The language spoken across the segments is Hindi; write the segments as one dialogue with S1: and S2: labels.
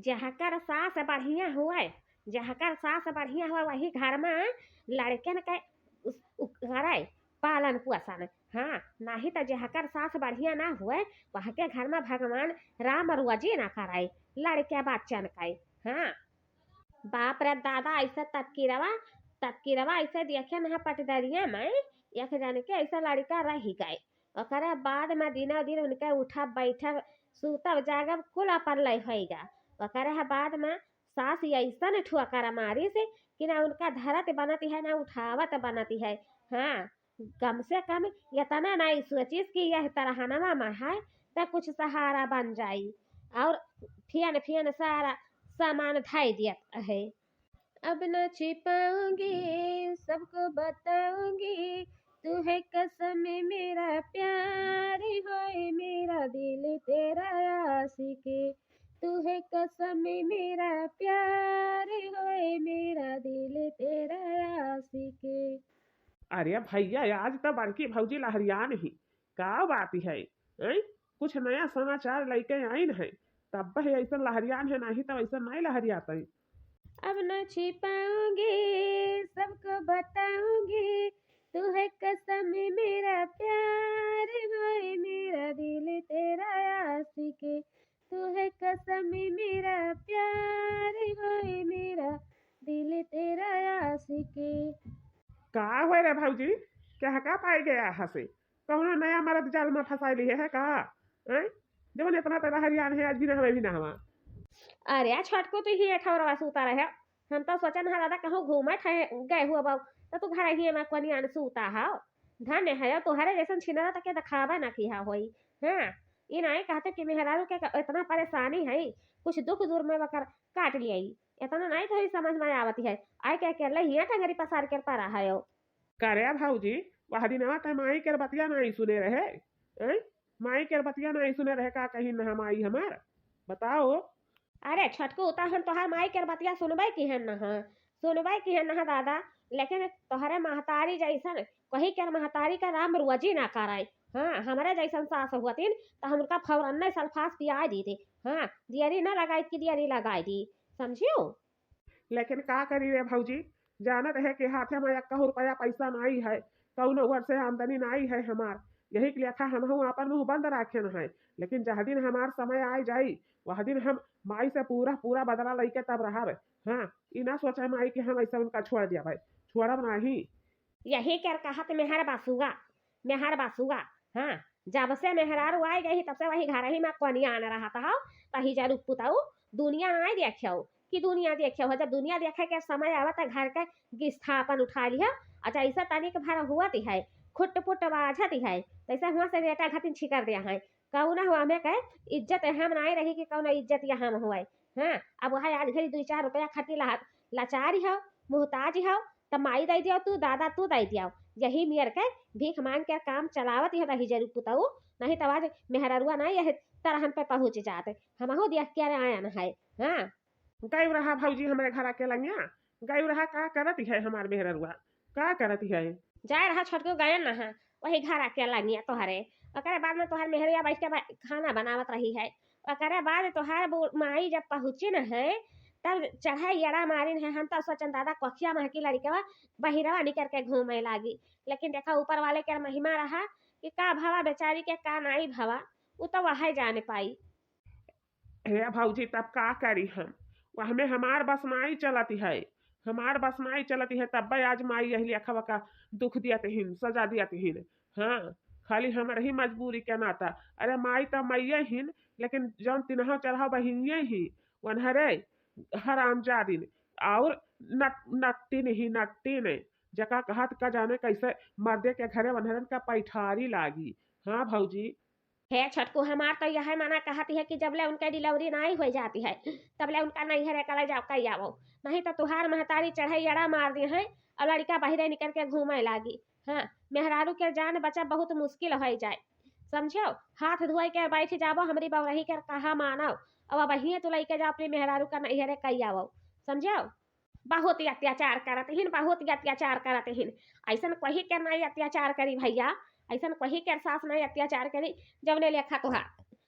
S1: जहकर सास बढ़िया हुए, जहकर सास बढ़िया हुए वही घर में लड़कन के करे पालन पोषण। हाँ, नहीं तो जहकर सास बढ़िया ना हुए वह के घर में भगवान राम रुआजी ना कराए लड़के बच्चन के। हाँ, बाप रे दादा ऐसा तबकी रवा ऐसे देखे ना पटदरिया में एक जन के ऐसा लड़का रह गए। ओकरे बाद में दिनों दिन उनके उठब बैठब सुतब जागब कुल अपन लइगा। ओकरे बाद में सास ऐसा ठुकर मारी से कि ना उनका धरत बनती है ना उठावत बनती है। हाँ, कम से कम इतना नहीं सोचिस कि यह तरहनवा में है तो कुछ सहारा बन जाई और फियन फियन सारा सामान ढाई दिया है। अब न छिपाऊंगी सबको बताऊंगी तू है कसम मेरा प्यार है मेरा दिल तेरा आशिक। तू है कसम मेरा प्यार है मेरा दिल तेरा आशिक।
S2: अरे भैया आज तो बड़की भौजी लहरिया नहीं। का बात है ऐं? कुछ नया समाचार लेके आई है तब है ऐसा लहरियान है, नहीं तो ऐसा नहीं लहरियाते।
S1: अब न छिपाऊंगी सबको बताऊंगी तू है कसम मेरा प्यार है मेरा दिल तेरा आशिक। तू है कसम मेरा प्यार है मेरा दिल तेरा आशिक।
S2: का हुए रे भौजी? क्या का पाई गया हसे? कौन नया मरद जाल में फंसा ली है का? ऐं? जब इतना तो लहरियान है आज भी ना हमें भी ना हवा।
S1: अरे छठ को तो ही ठौरवा सूता रहे। हम तो सोचन हा दादा कहूँ घूमे गए हुआ बाबू तो तू घर ही में कोनी आन सूता हा। धन्य है तुहरे जैसन छिनरा तक के दिखावा ना किया होई। हाँ, ये नहीं कहते कि मेहरारू के इतना परेशानी है कुछ दुख दूर में बकर काट लिया इतना नहीं थोड़ी समझ में आवती है। आय क्या कर ले टंगरी पसार कर पा रहा है।
S2: करे भौजी वह दिन तो माई के बतिया नहीं सुने रहे। ऐं? माई के बतिया नहीं सुने रहे का कहीं न माई हमार बताओ।
S1: अरे छटकू तो हम तोहार माई के बतिया सुनबे की है न सुनबे की है न दादा। लेकिन तोहरे महतारी जैसन कही के महतारी का राम रुआजी ना कराए। हाँ, हमारे जैसन सास हुआतीन तो हम उनका फौरन सल्फास पिया दी थी। हाँ, दियरी ना लगाई की दियरी लगाई दी समझियो।
S2: लेकिन का करी रे भौजी, जानत है कि हाथे में 1 रुपया पैसा नहीं है, कौनो घर से आमदनी नहीं है हमार। यही के लेखा हम अपन मुंह बंद राखे न है। लेकिन जह दिन हमार समय आ जाई वह दिन हम माई से पूरा पूरा बदला लेके तब रहा। हाँ, ई ना सोचा माई कि हम ऐसा उनका छोड़ दिया भाई, छोड़ब नहीं।
S1: यही कर कहत मेहर बासुआ। हाँ, जब से मेहरारू आई गई तब से वही घर ही में कोनिया आने रहा था। तही जरूर पुताऊ दुनिया नहीं देखियो कि दुनिया देखियो हो। जब दुनिया देखे के समय आवा तो घर के गिस्थापन उठा लिया। अच्छा ऐसा तनिक भर हुआ ती है खुट पुट बाझती है तैसे हुआ से बेटा घटिन छिकर दिया है। कौन हुआ हमें कहे इज्जत हम नहीं रही कि कौन इज्जत यहाँ हम हुए। हाँ, अब वह आज घड़ी 2-4 रुपया खटी लाचारी हो मुहताज हो तो माई दे दियो तू दादा तू दे दियो। यही मियर के भीख मांग के काम चलावत है रही जरूर पुताऊ। नहीं तो आज मेहररुआ नहीं यह तरहन पे पहुंच जाते हम देख के आया न है। हाँ,
S2: गई रहा भौजी हमारे घर के लंगिया, गई रहा का करती है हमार मेहररुआ, का करती है?
S1: जाए रहा छोटको गए न है वही घर आके लगिया तोहरे। ओकरे बाद में तोहर मेहरिया बैठ के खाना बनावत रही है। ओकरे बाद तोहर माई जब पहुंची न है तब चढ़ाई एड़ा मारिन है। हम तो सोचन दादा कखिया महकी लड़के बहिरवा निकल के घूमे लागी। लेकिन देखा ऊपर वाले के महिमा रहा कि का भवा बेचारी के का नहीं भवा वो तो वह जाने पाई।
S2: हे भौजी तब का करी हम, वह में हमार बस माई चलती है, हमार बस माई चलती है तब आज माई यही लेखा का दुख दियत हिन सजा दियत हिन। हाँ, खाली हमारे ही मजबूरी के नाता। अरे माई तो मैये हिन लेकिन जौन तिनहा चढ़ा बहिनिये ही वनहरे हराम जादिन और नट्टिन ही नट्टिन जका कहत का जाने कैसे मर्दे के घरे वनहरन का पैठारी लागी। हाँ भौजी।
S1: है छटकू हमार तो यह माना कहती है कि जबले उनके डिलीवरी नहीं हो जाती है तबले उनका नहीं है कल जाओ कही आवो। नहीं तो तुहार महतारी चढ़ाई अड़ा मार दी है और लड़का बाहरे निकल के घूमे लागी। हाँ, मेहरारू के जान बचा बहुत मुश्किल हो जाए समझो। हाथ धोए के बैठ जाबो हमारी बवरही के कहा मानो अब वही तो लेके जाओ अपनी मेहरारू का नहीं है कही आवो समझो। बहुत ही अत्याचार करत हिन बहुत ही अत्याचार करत हिन। ऐसा कही के नहीं अत्याचार करी भैया ऐसा कही के सास नहीं अत्याचार करी जब ने लेखा तुहार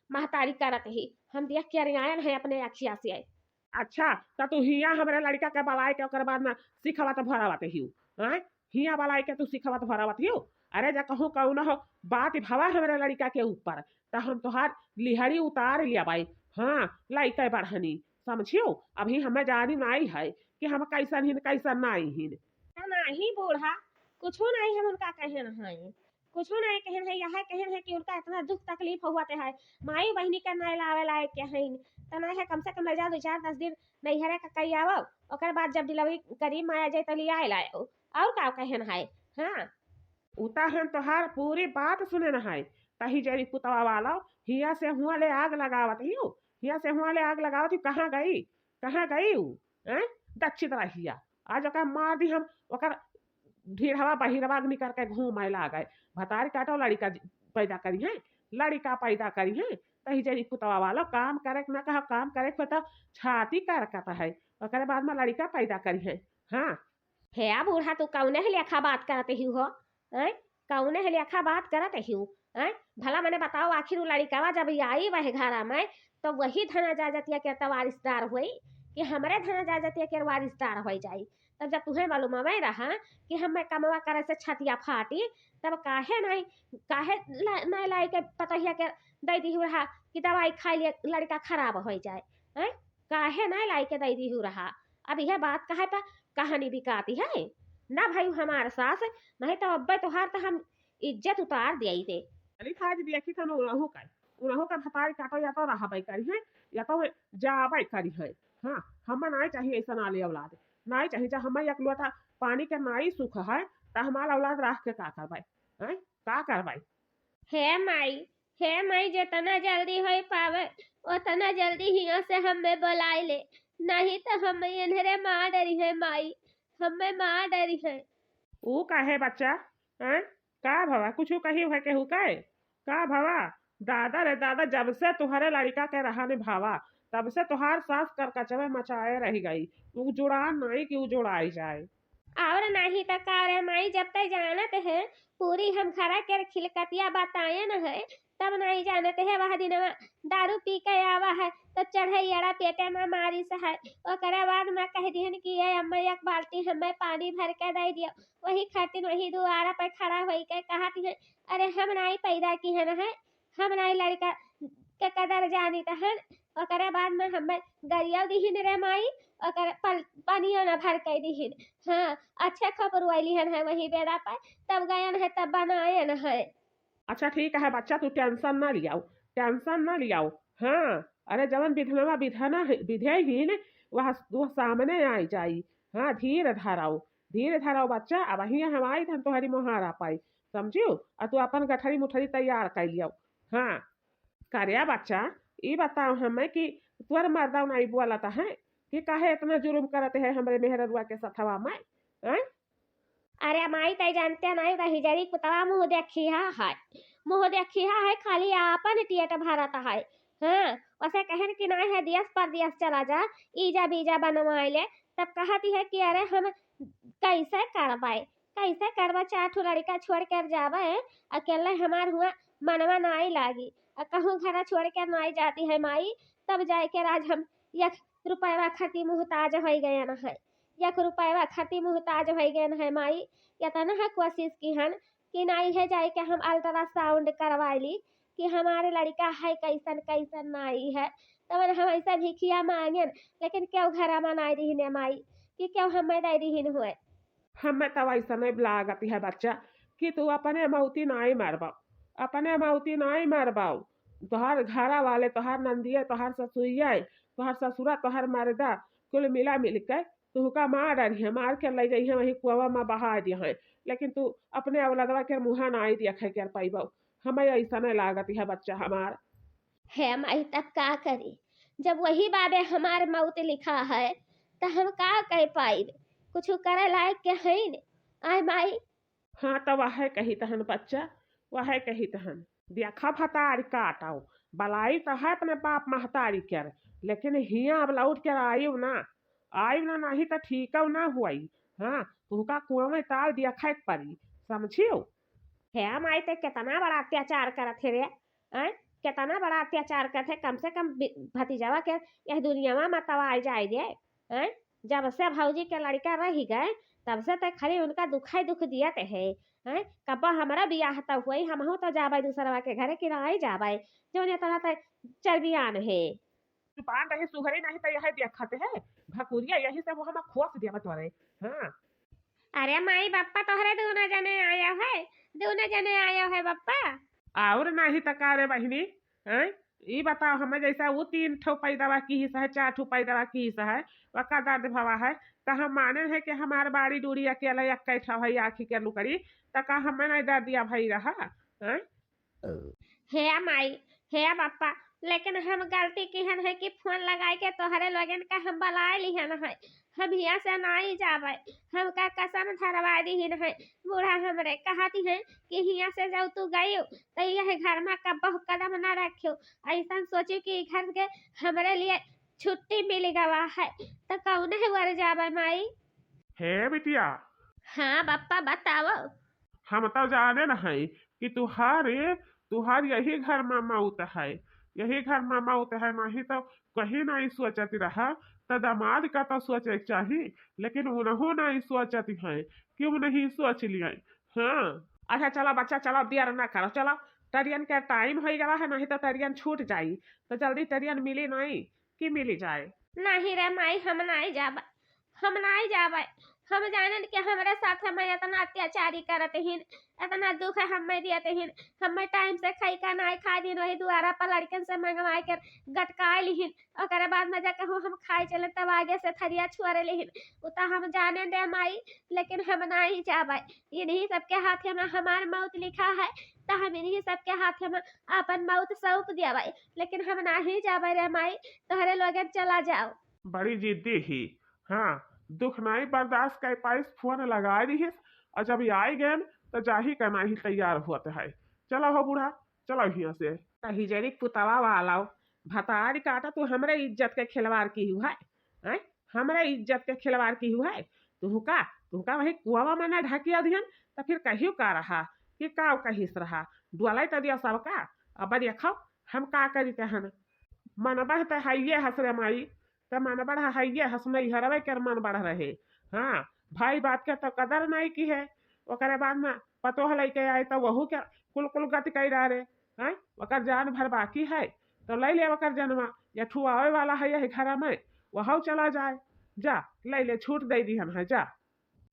S1: महतारी करत ही हम देख के रियायन है अपने अखिया से।
S2: अच्छा तो तू हिया हमरे लड़का के बलाई के ओकर बाद ना सिखवत भरावत हिउ हैं हिया बलाई के तू सिखवत भरावत हिउ अरे जा कहूँ कहू हो बात भवा हमरे लड़का के ऊपर तो हम तोहार लिहड़ी उतार लिया भाई हाँ लड़का बढ़नी समझियो अभी हमें जानी नहीं है कि हम कैसन हिन कैसन नहीं हिन
S1: नहीं बूढ़ा कुछो नहीं हम उनका कहन है कुछो नहीं कहन है यह कहन है कि उनका इतना दुख तकलीफ हुआ है माई बहनी के नहीं लावे लायक के है तो नहीं है कम से कम ले जाओ 2-4-10 दिन नैहरे का कई आवो ओकर बाद जब डिलीवरी करी माया जाए तो लिया लाओ और का कहन है हाँ
S2: उता हम तोहार पूरी बात सुने न है तही जरी पुतवा वाला हिया से हुआ ले आग लगावत हियो हिया से हुआ ले आग लगावत ही कहाँ गई ऊ हैं दक्षिण रहिया आज ओकर मार दी हम ओकर ढीढ़वा बहिरवा निकर के घूम ला गए भतारी काटो लड़का पैदा करी है लड़का पैदा करी है तही जरी पुतवा वाला काम करे न कहा काम करे तो छाती करकत है ओकर बाद में लड़का पैदा करी है हाँ
S1: हे बूढ़ा तू कौने लेखा बात करते ही हो हैं कौने लेखा बात करते ही हैं भला मैंने बताओ आखिर वो लड़कावा जब आई वह घरा में तो वही धना जा जाती के तो वारिसदार हुई कि हमारे धना जा जाती के वारिसदार हो जाई तब जब तुम्हें मालूम हमें रहा कि हमें कमवा करे से छतिया फाटी तब काहे नहीं लाई के पतहिया के दे दी रहा कि दवाई खाई लिए लड़का खराब हो जाए हैं काहे नहीं लाई के दे दी रहा अब यह बात कहे पर कहानी बिकाती है ना भाई हमारे सास नहीं तो अब्बे तोहार तो हम इज्जत उतार दिया थे
S2: अली खाज देखी था उनहु का भतारी काटो या तो रहा करी है या तो जाबाई करी है हाँ हमें नहीं चाहिए ऐसा नाली औलाद नहीं चाहिए जब हमें एकलौता पानी के नाई सुख है तो हमारा औलाद राख के का करवाई हैं का करवाई
S1: हे माई जितना जल्दी हो पावे उतना जल्दी हिया से हमें बुलाई ले नहीं तो हमें इन्हें मार डरी है माई हमें मार डरी है
S2: ऊ काहे बच्चा हैं का भवा कुछ कही है केहू का भवा दादा रे दादा जब से तुम्हारे लड़का के रहा ने भावा तब से तुहार सास कर कचवे मचाए रह गई वो जुड़ा नहीं कि वो जुड़ाई जाए
S1: और नहीं तो का रे माई जब तक जानत है पूरी हम खरा के खिलकतिया बताए न है तब नहीं जानते है वह दिन दारू पी के आवा है तो चढ़ैया पेटे में मारी से है ओकरा बाद में कह दिहन कि ये अम्मा एक बाल्टी हमें पानी भर के दे दियो वही खातिर वही दुआरा पर खड़ा होई के कहती है अरे हम नहीं पैदा की है हम नहीं लड़का के कदर जानी तहन ओकरा बाद में हमें गरिया दिहिन रे माई ओकर पानियो न भर के दिहिन हाँ अच्छा खबर वाली है वही बेड़ा पर तब गयन है तब बनायन है
S2: अच्छा ठीक है बच्चा तू टेंशन ना लियाओ हाँ अरे जवन विधवा विधेहीन वह सामने आई जाई हाँ धीरे धराओ बच्चा अब वही हम आई थन तुम्हारी मोहारा पाई समझियो और तू अपन गठरी मुठरी तैयार कर लियो हाँ कार्या बच्चा ये बताओ हमें कि तुअर मर्दा नहीं बोला था है कि काहे इतना जुर्म करते हैं हमारे मेहररुआ के सथवा में हैं
S1: अरे माई तय जानते नहीं रही जरी पुतवा मुँह देखिया है खाली आपन टियट भारत है हाँ वैसे कहन कि नहीं है दियस पर दियस चला जा ईजा बीजा बनवाए ले तब कहती है कि अरे हम कैसे करवा 4 ठो लड़का छोड़ कर जावे अकेले हमार हुआ मनवा नहीं लागी कहूँ घर छोड़ कर नहीं जाती है माई तब जाए के राज हम 1 रुपया खती मुहताज हो गए न है 1 रुपया खती मुहताज हो गए है माई इतना है कोशिश की हन कि नहीं है जाए के हम अल्ट्रासाउंड करवा ली कि हमारे लड़का है कैसन नहीं है तब हम ऐसा भिखिया मांगे लेकिन क्यों घर में नहीं रही माई कि क्यों हमें दे रही हुए
S2: हमें तो ऐसा नहीं लागती है बच्चा कि तू अपने मौती नहीं मरबाओ तोहार घरा वाले तोहार नंदिया तोहार ससुरिया तोहार ससुरा तोहार मर्दा कुल मिला मिल के तू का मार रही है मार के ले जाइए वही कुआ में बहा दिया है लेकिन तू अपने औलदवा के मुँह नहीं दिया कर पाइबो हमें ऐसा नहीं लागती है बच्चा हमार
S1: है माई तब का करी जब वही बाबे हमार मौत लिखा है तो हम का कह पाई कुछ करे लायक के है आय माई
S2: हाँ तो वह कही तहन बच्चा वह कही तहन देखा फतारी काटाओ बलाई तो है अपने बाप महतारी कर लेकिन हिया अब लौट कर आयु ना नहीं तो ठीक ना हुई हाँ तुका कुआं में ताल दिया खाक पड़ी समझियो
S1: है माई ते कितना बड़ा अत्याचार करत है रे कितना बड़ा अत्याचार करते, कम से कम भतीजावा के यह दुनिया में तवा जाए दे हैं। जब से भौजी के लड़का रह गए तब से तो खाली उनका दुखाई दुख दिया ते है हैं। कब हमारा बियाह तो हुई, हम तो जाबे दूसरा के घरे कि नहीं जाबे, जो इतना तो चर्बियान है।
S2: दुकान रही सुघरी नहीं तो यही देखते है भकुरिया, यही से वो हम खोस दिया तोरे। हाँ
S1: अरे माई बाप्पा तोहरे दोनों जने आया है, दोनों जने आया है बप्पा।
S2: और नहीं तका रे बहिनी हैं। ये बताओ हमें जैसा वो 3 ठो पैदावा की हिस्सा है, 4 ठो पैदावा की हिस्सा है, वका दर्द भवा है, तो हम माने है कि हमार बाड़ी दूरी अकेला इक्कीठा भाई आखी के लुकड़ी, तका हमें नहीं दर्द दिया भाई रहा हैं।
S1: हे माई हे बप्पा, लेकिन हम गलती की है कि फोन लगाए के तोहरे लोगन का हम बुलाए लिहन है। हम यहाँ से नहीं जाबे, हम का कसम धरवा दीहिन है। बूढ़ा हमरे कहती है कि यहाँ से जाओ तू गई तो यह घर में कब कदम ना रखियो। ऐसा सोची कि घर के हमरे लिए छुट्टी मिल गवा है, तो कौन है वर जाबे माई।
S2: हे बिटिया
S1: हाँ बप्पा बताओ।
S2: हम तो जाने नहीं कि तुहार यही घर में मौत है, यही घर में मौत है, नहीं तो कहीं नहीं सोचती रहा, तो दामाद का तो सोचे चाहिए, लेकिन उन्हों नहीं सोचती है, क्यों नहीं सोच लिया। हाँ अच्छा चलो बच्चा, चलो देर ना करो, चलो ट्रेन का टाइम हो गया है, नहीं तो ट्रेन छूट जाई, तो जल्दी ट्रेन मिली नहीं कि मिली जाए।
S1: नहीं रे माई हम नहीं जाबे, हम नहीं जाबे। हम जाने कि हमारे साथ हमें इतना अत्याचारी करते हैं, इतना दुख है हमें देते हैं। हमें टाइम से खाई का नहीं खा दिन वही द्वारा पर लड़कन से मंगवाए कर गटकाए लिहिन, और बाद में जाकर हम खाए चले तब आगे से थरिया छुआरे लिहिन। उतना हम जाने दे माई, लेकिन हम नहीं जाबे। इन्हीं सबके हाथ में हमार मौत लिखा है, तो हम इन्हीं सबके हाथ में अपन मौत सौंप दिया, लेकिन हम नहीं जाबे रे माई। तोहरे लोग चला जाओ।
S2: बड़ी जिद्दी ही। हाँ दुख नहीं बर्दाश्त कर पाइस, फोन लगा दी, और जब आई गए तो जाही करना ही तैयार होते है। चलो हो बूढ़ा, चलो यहाँ से हिजरी पुतवा वाला भतारी काटा, तू हमरे इज्जत के खिलवाड़ की हुआ है, हमरे इज्जत के खिलवाड़ की हुआ है। तू का वही कुआ में न ढकिया दिहन, तो फिर कहियो का रहा कि का कहिस रहा, डुअल तो दिया सबका। अब देखो हम का करी तहन, मन बढ़ते है ये हंसरे माई, तो मन बढ़ा है ये हंसने हरवे कर मन बढ़ रहे। हाँ भाई बात के तो कदर नहीं की है, ओकरे बाद में पतो लेके आए तो वहू के कुल कुल गति कई रहे हैं, ओकर जान भर बाकी है, तो ले ले ओकर जन्मा, या ठुआवे वाला है यही घर में, वह चला जाए, जा ले ले छूट दे दी हम है। जा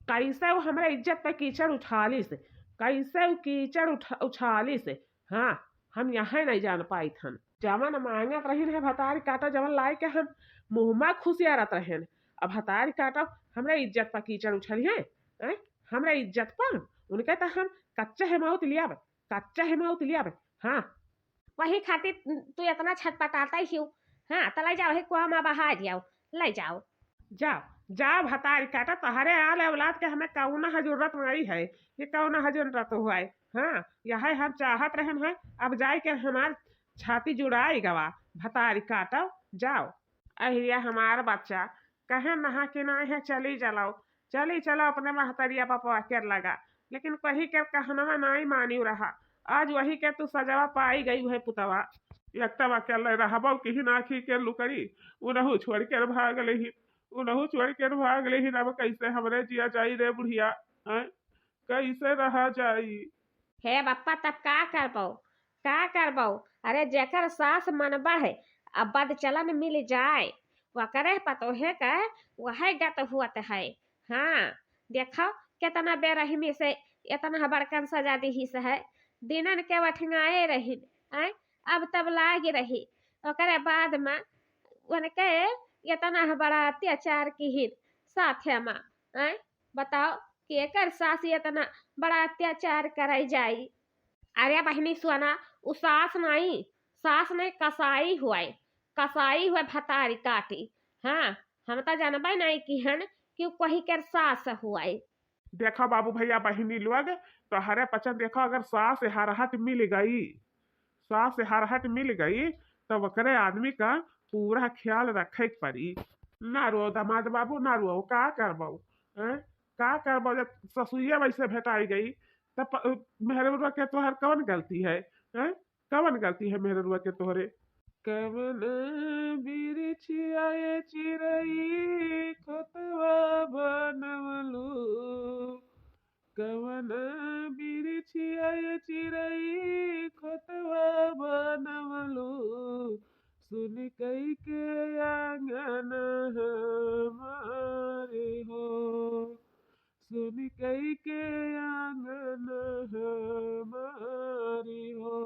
S2: कैसे वो हमारे इज्जत पे कीचड़ उछाली से, कैसे वो कीचड़ उछाली से। हाँ हम यहाँ नहीं जान पाई थन, जवन मांगत रही है भतारी काटा, जवन लाई के हम मुँह खुशियारत रहे, अब भतारी काटा हमरे इज्जत पर कीचड़ उछली है, हमरे इज्जत पर उनके तो हम कच्चा हिमावत लिया, कच्चा हिमावत लिया। हाँ
S1: वही खातिर तू इतना छटपटाता ही हूँ। हाँ तो ले जाओ, कुआ में बहा दिया, ले जाओ।
S2: जाओ जाओ भतारी काटा, तोहरे आल औलाद के हमें कौन जरूरत नहीं है, ये कौन जरूरत हुआ है। हाँ यह हम चाहत रहे हैं, अब जाए के हमार छाती जुड़ाई गवा, भतारी काटो जाओ। अहिया हमार बच्चा कहे नहा के नहीं है, चली चलो अपने महतरिया पपवा कर लगा, लेकिन कही के कहना नहीं मानी रहा। आज वही के तू सजावा पाई गई है पुतवा, एकतवा के रहबो की नाखी के लुकड़ी, उनहु छोड़ के भाग लेही, उनहु छोड़ के भाग लेही। अब कैसे हमरे जिया जाई रे बुढ़िया, कैसे रहा जाई।
S1: हे बप्पा तब का करबो। अरे जेकर सास मन बढ़े अब बद चलन मिल जाए, वकरे पतोहे का वह गत हुआ है। हाँ देखो कितना बेरहमी से इतना बड़कन सजा दी है, दिनन के वठंगाए रही, अब तब लाग रही, ओकरे बाद में उनके इतना बड़ा अत्याचार की साथे में। बताओ कि एकर सास इतना बड़ा अत्याचार कराई जाई। अरे बहनी सुना, उ सास नहीं कसाई हुए भतारी काटी। हाँ हम तो जानबे नहीं की हन कि कोई कर सास हुआ।
S2: देखो बाबू भैया बहिनी लोग, तो हरे पचन देखो, अगर सास हरहट मिल गई तो वकरे आदमी का पूरा ख्याल रखे पड़ी। ना रो दामाद बाबू ना रो, का करबो जब ससुइया वैसे भेटाई गई, तब मेहरबा के तोहर कौन गलती है, कवन गलती है मेहरुआ के तोहरे? कवन बिरिछिया ये चिरई खोतवा बनवलू, कवन बिरिछिया ये चिरई खोतवा बनवलू, सुन कई के आंगन हमारे हो, सुन कई के आंगन हमारी हो।